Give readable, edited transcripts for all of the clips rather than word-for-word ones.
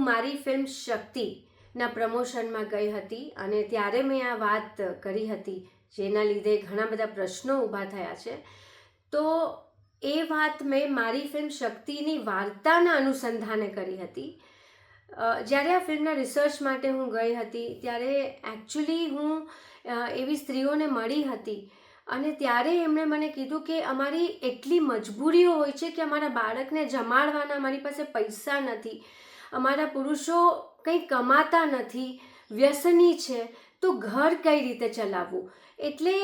મારી ફિલ્મ શક્તિના પ્રમોશનમાં ગઈ હતી અને ત્યારે મેં આ વાત કરી હતી, જેના લીધે ઘણા બધા પ્રશ્નો ઊભા થયા છે. તો એ વાત મેં મારી ફિલ્મ શક્તિની વાર્તાના અનુસંધાને કરી હતી. જ્યારે આ ફિલ્મના રિસર્ચ માટે હું ગઈ હતી ત્યારે એકચ્યુઅલી હું એવી સ્ત્રીઓને મળી હતી અને ત્યારે એમણે મને કીધું કે અમારી એટલી મજબૂરીઓ હોય છે કે અમારા બાળકને જમાડવાના અમારી પાસે પૈસા નથી, અમારા પુરુષો કંઈ કમાતા નથી, વ્યસની છે, તો ઘર કઈ રીતે ચલાવવું. એટલે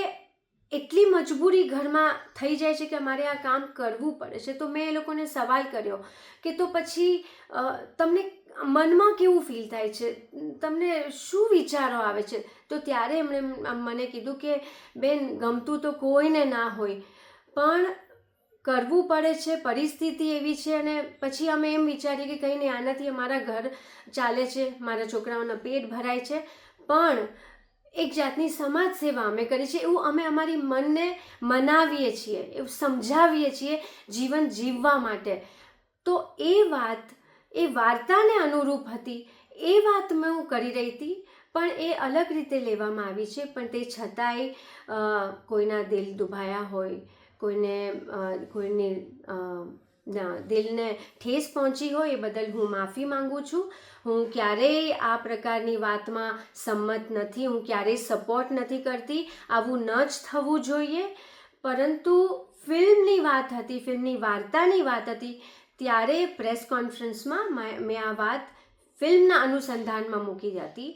એટલી મજબૂરી ઘરમાં થઈ જાય છે કે અમારે આ કામ કરવું પડે છે. તો મેં એ લોકોને સવાલ કર્યો કે તો પછી તમને મનમાં કેવું ફીલ થાય છે, તમને શું વિચારો આવે છે. તો ત્યારે એમણે મને કીધું કે બેન, ગમતું તો કોઈને ના હોય, પણ કરવું પડે છે, પરિસ્થિતિ એવી છે. અને પછી અમે એમ વિચારીએ કે કંઈ નહીં, આનાથી અમારા ઘર ચાલે છે, મારા છોકરાઓના પેટ ભરાય છે, પણ એક જાતની સમાજ સેવા અમે કરી છે, એવું અમે અમારી મનને મનાવીએ છીએ, એવું સમજાવીએ છીએ જીવન જીવવા માટે. તો એ વાત એ વાર્તાને અનુરૂપ હતી, એ વાત મેં હું કરી રહી હતી, પણ એ અલગ રીતે લેવામાં આવી છે. પણ તે છતાંય કોઈના દિલ દુભાયા હોય, કોઈને દિલને ઠેસ પહોંચી હોય, એ બદલ હું માફી માંગુ છું. હું ક્યારેય આ પ્રકારની વાતમાં સંમત નથી, હું ક્યારેય સપોર્ટ નથી કરતી, આવું ન જ થવું જોઈએ. પરંતુ ફિલ્મની વાત હતી, ફિલ્મની વાર્તાની વાત હતી, ત્યારે પ્રેસ કોન્ફરન્સમાં મેં આ વાત ફિલ્મના અનુસંધાનમાં મૂકી હતી.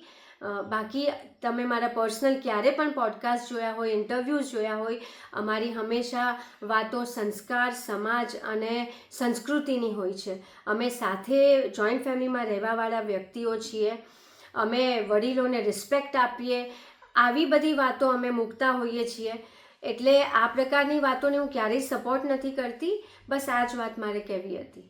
બાકી તમે મારા પર્સનલ ક્યારે પણ પોડકાસ્ટ જોયા હોય, ઇન્ટરવ્યૂઝ જોયા હોય, અમારી હંમેશા વાતો સંસ્કાર, સમાજ અને સંસ્કૃતિની હોય છે. અમે સાથે જોઈન્ટ ફેમિલીમાં રહેવાવાળા વ્યક્તિઓ છીએ. અમે વડીલોને રિસ્પેક્ટ આપીએ, આવી બધી વાતો અમે મૂકતા હોઈએ છીએ. એટલે આ પ્રકારની વાતોને હું ક્યારેય સપોર્ટ નથી કરતી. બસ આ જ વાત મારે કહેવી હતી.